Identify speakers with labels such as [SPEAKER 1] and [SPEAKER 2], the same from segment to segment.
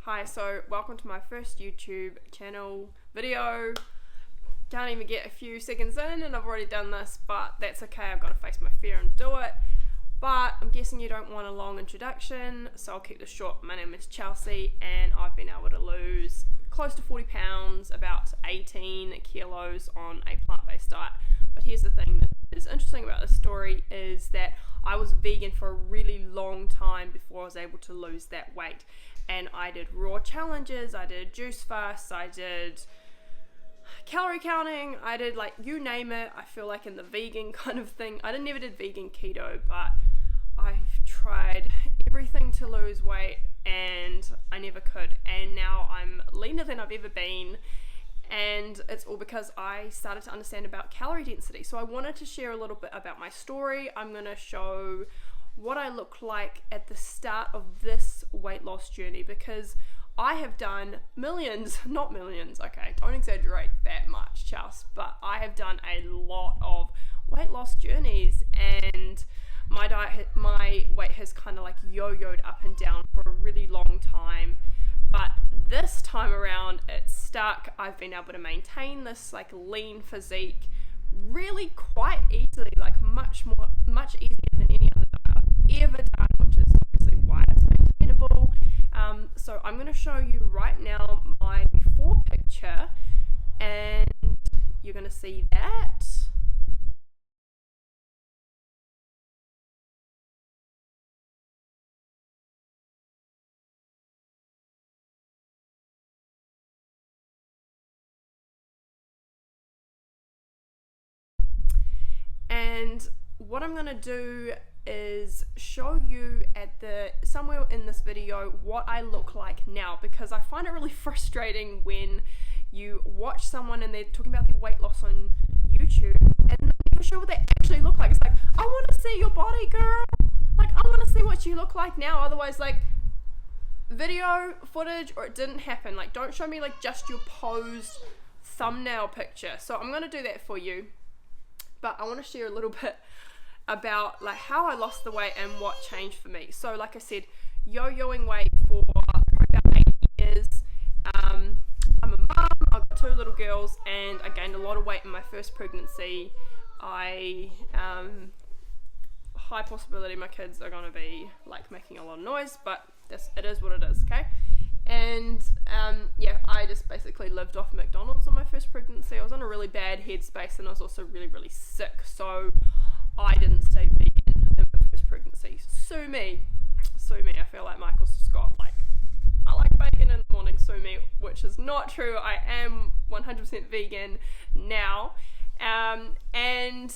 [SPEAKER 1] Hi, so welcome to my first YouTube channel video. Can't even get a few seconds in and I've already done this, but that's okay, I've got to face my fear and do it. But I'm guessing you don't want a long introduction, so I'll keep this short. My name is Chelsea and I've been able to lose close to 40 pounds, about 18 kilos on a plant-based diet. But here's the thing that is interesting about this story is that I was vegan for a really long time before I was able to lose that weight. And I did raw challenges, I did juice fasts, I did calorie counting, I did like you name it. I feel like in the vegan kind of thing, I never did vegan keto, but I've tried everything to lose weight and I never could. And now I'm leaner than I've ever been. And it's all because I started to understand about calorie density. So I wanted to share a little bit about my story. I'm going to show what I look like at the start of this weight loss journey, because I have done millions, not millions, okay, don't exaggerate that much, Charles, but I have done a lot of weight loss journeys, and my weight has kind of like yo-yoed up and down for a really long time. But this time around it's stuck. I've been able to maintain this like lean physique really quite easily, like much easier than any other diet I've ever done, which is obviously why it's maintainable. So I'm going to show you right now my before picture and you're going to see that. And what I'm going to do is show you at somewhere in this video what I look like now, because I find it really frustrating when you watch someone and they're talking about their weight loss on YouTube and they're not sure what they actually look like. It's like, I want to see your body, girl. Like, I want to see what you look like now. Otherwise, like, video footage or it didn't happen. Like, don't show me like just your posed thumbnail picture. So I'm going to do that for you. But I want to share a little bit about like how I lost the weight and what changed for me. So like I said, yo-yoing weight for about 8 years. I'm a mum, I've got 2 little girls, and I gained a lot of weight in my first pregnancy. High possibility my kids are going to be like making a lot of noise, but it is what it is, okay? And yeah, I just basically lived off McDonald's in my first pregnancy. I was in a really bad headspace and I was also really, really sick. So I didn't stay vegan in my first pregnancy. Sue me. I feel like Michael Scott, like, I like bacon in the morning, sue me, which is not true. I am 100% vegan now. And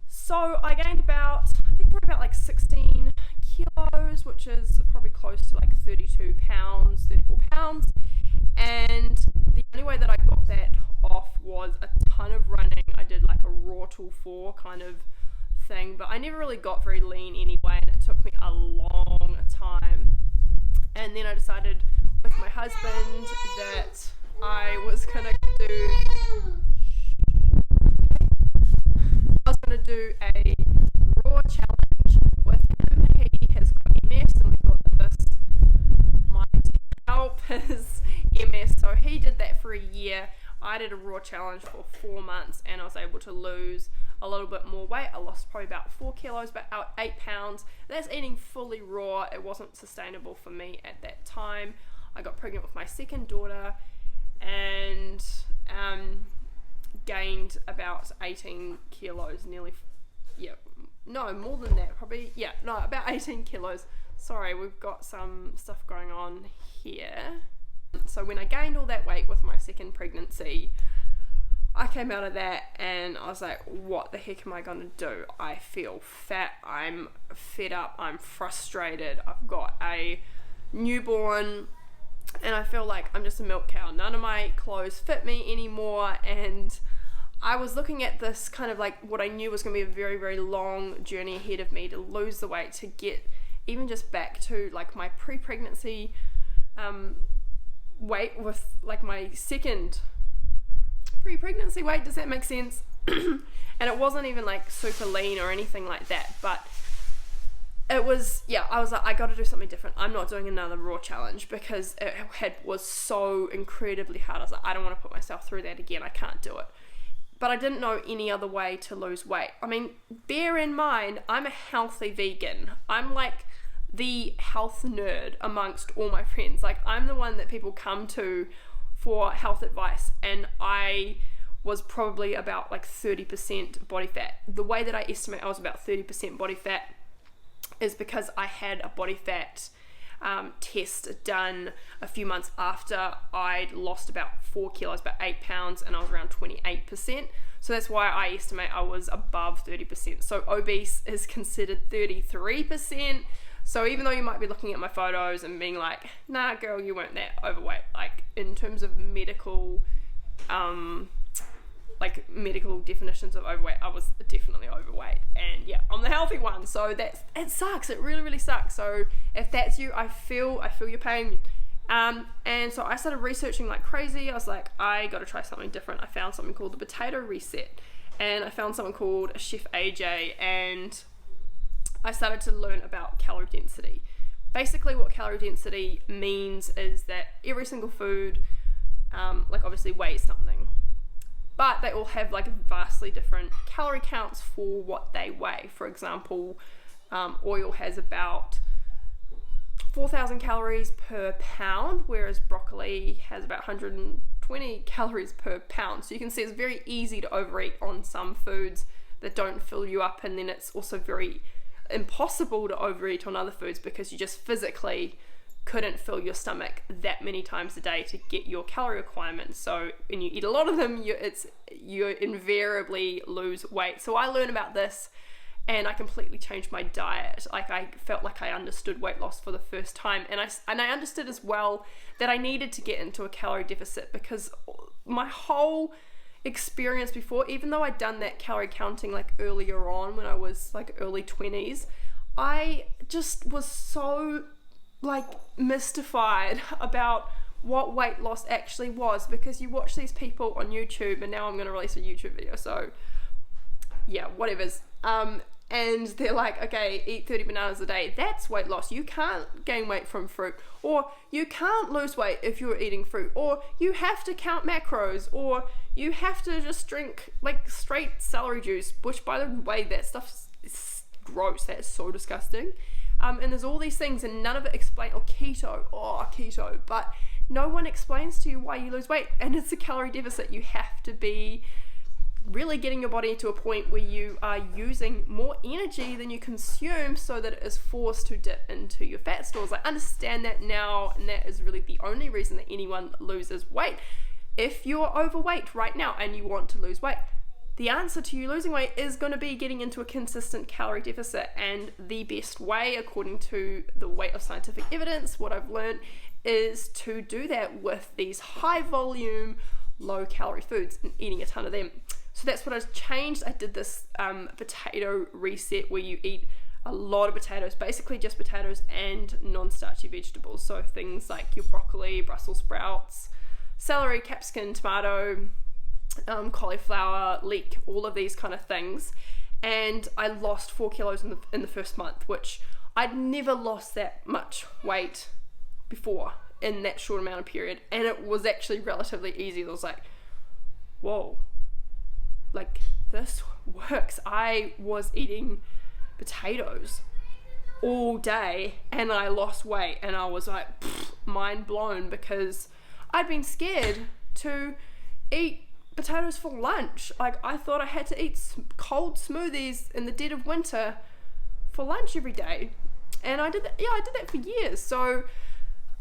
[SPEAKER 1] so I gained about, I think probably about like 16 kilos, which is probably close to like 34 pounds. And the only way that I got that off was a ton of running. I did like a raw till 4 kind of thing, but I never really got very lean anyway, and it took me a long time. And then I decided with my husband that I was gonna do a raw challenge with him. He has got MS and we thought that this might help his MS, so he did that for a year. I did a raw challenge for 4 months and I was able to lose a little bit more weight. I lost probably about 4 kilos, about 8 pounds. That's eating fully raw. It wasn't sustainable for me at that time. I got pregnant with my second daughter and gained about 18 kilos, more than that, probably, about 18 kilos. Sorry, we've got some stuff going on here. So when I gained all that weight with my second pregnancy, I came out of that and I was like, what the heck am I going to do? I feel fat, I'm fed up, I'm frustrated, I've got a newborn, and I feel like I'm just a milk cow. None of my clothes fit me anymore, and I was looking at this kind of like what I knew was going to be a very, very long journey ahead of me to lose the weight, to get even just back to like my pre-pregnancy weight with like my second pre-pregnancy weight. Does that make sense? And it wasn't even like super lean or anything like that, but it was, I was like, I got to do something different. I'm not doing another raw challenge because it was so incredibly hard. I was like, I don't want to put myself through that again. I can't do it. But I didn't know any other way to lose weight. I mean, bear in mind, I'm a healthy vegan. I'm like the health nerd amongst all my friends. Like, I'm the one that people come to for health advice, and I was probably about like 30% body fat. The way that I estimate I was about 30% body fat is because I had a body fat test done a few months after I'd lost about 4 kilos, about 8 pounds, and I was around 28%. So that's why I estimate I was above 30%. So obese is considered 33%. So even though you might be looking at my photos and being like, nah girl, you weren't that overweight, like in terms of medical medical definitions of overweight, I was definitely overweight, and I'm the healthy one. So it sucks. It really, really sucks. So if that's you, I feel your pain. And so I started researching like crazy. I was like, I got to try something different. I found something called the potato reset, and I found something called Chef AJ, and I started to learn about calorie density. Basically, what calorie density means is that every single food, like obviously weighs something, but they all have like vastly different calorie counts for what they weigh. For example, oil has about 4,000 calories per pound, whereas broccoli has about 120 calories per pound. So you can see it's very easy to overeat on some foods that don't fill you up, and then it's also very impossible to overeat on other foods because you just physically couldn't fill your stomach that many times a day to get your calorie requirements. So when you eat a lot of them, you invariably lose weight. So I learned about this, and I completely changed my diet. Like, I felt like I understood weight loss for the first time, and I understood as well that I needed to get into a calorie deficit, because my whole experience before, even though I'd done that calorie counting like earlier on when I was like early 20s, I just was so like mystified about what weight loss actually was, because you watch these people on YouTube, and now I'm going to release a YouTube video, so yeah, whatever's, and they're like, okay, eat 30 bananas a day, that's weight loss, you can't gain weight from fruit, or you can't lose weight if you're eating fruit, or you have to count macros, or you have to just drink like straight celery juice, which by the way, that stuff is gross, that's so disgusting. And there's all these things, and none of it explain, or keto, but no one explains to you why you lose weight. And it's a calorie deficit. You have to be really getting your body to a point where you are using more energy than you consume, so that it is forced to dip into your fat stores. I understand that now, and that is really the only reason that anyone loses weight. If you're overweight right now and you want to lose weight, the answer to you losing weight is going to be getting into a consistent calorie deficit, and the best way, according to the weight of scientific evidence, what I've learned, is to do that with these high volume, low calorie foods and eating a ton of them. So that's what I've changed. I did this potato reset where you eat a lot of potatoes, basically just potatoes and non-starchy vegetables. So things like your broccoli, Brussels sprouts, celery, capsicum, tomato, cauliflower, leek, all of these kind of things. And I lost 4 kilos in the first month, which I'd never lost that much weight before in that short amount of period. And it was actually relatively easy. I was like, whoa, like this works. I was eating potatoes all day and I lost weight, and I was like mind blown, because I'd been scared to eat potatoes for lunch. Like, I thought I had to eat cold smoothies in the dead of winter for lunch every day, and I did that. I did that for years. So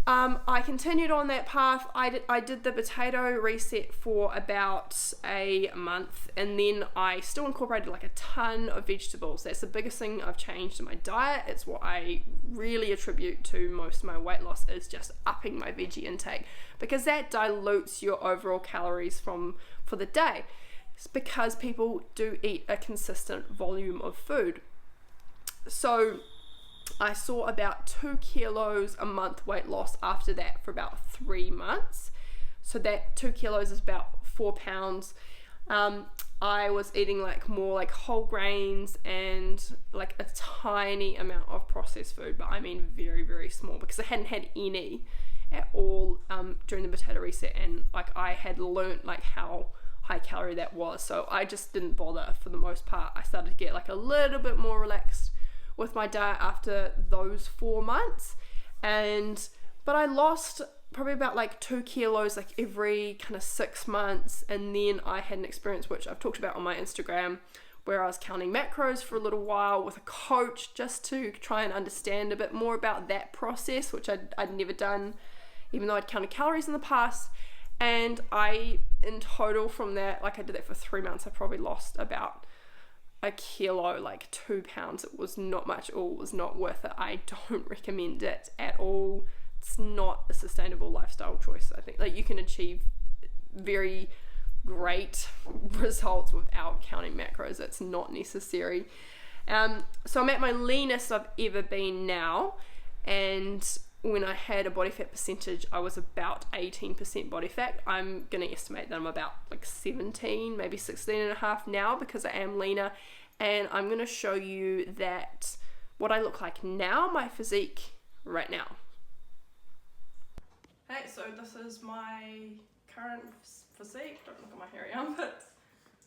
[SPEAKER 1] I continued on that path. I did the potato reset for about a month, and then I still incorporated like a ton of vegetables. That's the biggest thing I've changed in my diet. It's what I really attribute to most of my weight loss, is just upping my veggie intake, because that dilutes your overall calories for the day. It's because people do eat a consistent volume of food. So I saw about 2 kilos a month weight loss after that for about 3 months. So that 2 kilos is about 4 pounds. I was eating like more like whole grains and like a tiny amount of processed food, but I mean very, very small, because I hadn't had any at all during the potato reset, and like I had learnt like how high calorie that was, so I just didn't bother for the most part. I started to get like a little bit more relaxed with my diet after those 4 months, but I lost probably about like 2 kilos like every kind of 6 months. And then I had an experience, which I've talked about on my Instagram, where I was counting macros for a little while with a coach, just to try and understand a bit more about that process, which I'd never done, even though I'd counted calories in the past. And I, in total from that, like I did that for 3 months, I probably lost about a kilo, like 2 pounds. It was not much at all. It was not worth it. I don't recommend it at all. It's not a sustainable lifestyle choice. I think like you can achieve very great results without counting macros. It's not necessary. So I'm at my leanest I've ever been now, and when I had a body fat percentage, I was about 18% body fat. I'm going to estimate that I'm about like 17, maybe 16 and a half now, because I am leaner. And I'm going to show you that what I look like now, my physique right now. Hey, so this is my current physique. Don't look at my hairy armpits.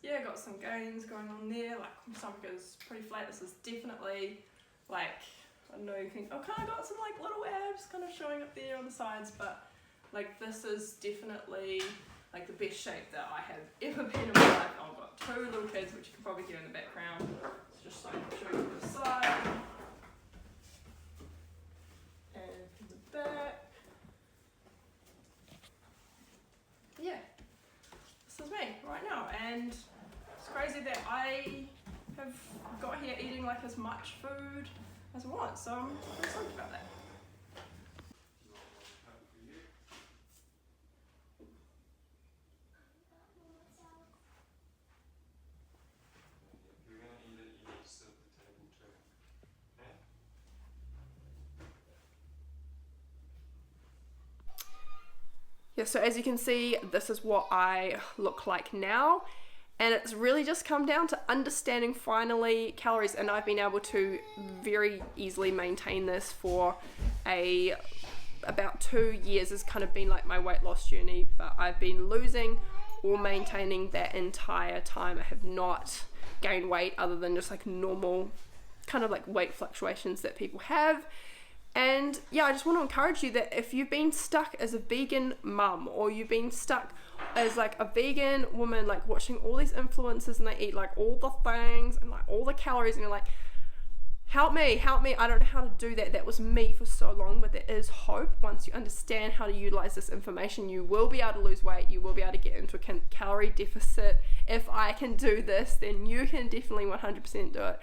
[SPEAKER 1] Yeah, got some gains going on there. Like my stomach is pretty flat. This is definitely like, I don't know, you think, oh, kind of got some like little abs kind of showing up there on the sides, but like this is definitely like the best shape that I have ever been in my life. I've got 2 little kids, which you can probably hear in the background. So just like show you the side and from the back. Yeah, this is me right now, and it's crazy that I have got here eating like as much food as I want, so I'm pretty stoked about that. Yeah, so as you can see, this is what I look like now, and it's really just come down to understanding finally calories, and I've been able to very easily maintain this for about 2 years. Has kind of been like my weight loss journey, but I've been losing or maintaining that entire time. I have not gained weight other than just like normal kind of like weight fluctuations that people have. And yeah, I just want to encourage you that if you've been stuck as a vegan mum, or you've been stuck as like a vegan woman, like watching all these influencers and they eat like all the things and like all the calories, and you're like, help me, I don't know how to do that. That was me for so long, but there is hope. Once you understand how to utilize this information, you will be able to lose weight. You will be able to get into a calorie deficit. If I can do this, then you can definitely 100% do it.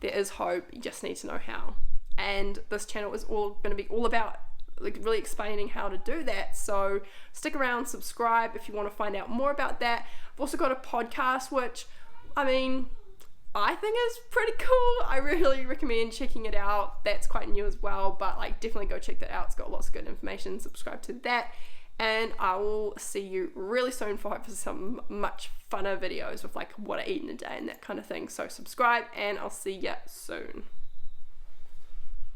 [SPEAKER 1] There is hope. You just need to know how. And this channel is all going to be all about like really explaining how to do that. So stick around, subscribe if you want to find out more about that. I've also got a podcast, which I mean, I think is pretty cool. I really recommend checking it out. That's quite new as well, but like definitely go check that out. It's got lots of good information. Subscribe to that, and I will see you really soon for hopefully some much funner videos with like what I eat in a day and that kind of thing. So subscribe, and I'll see you soon.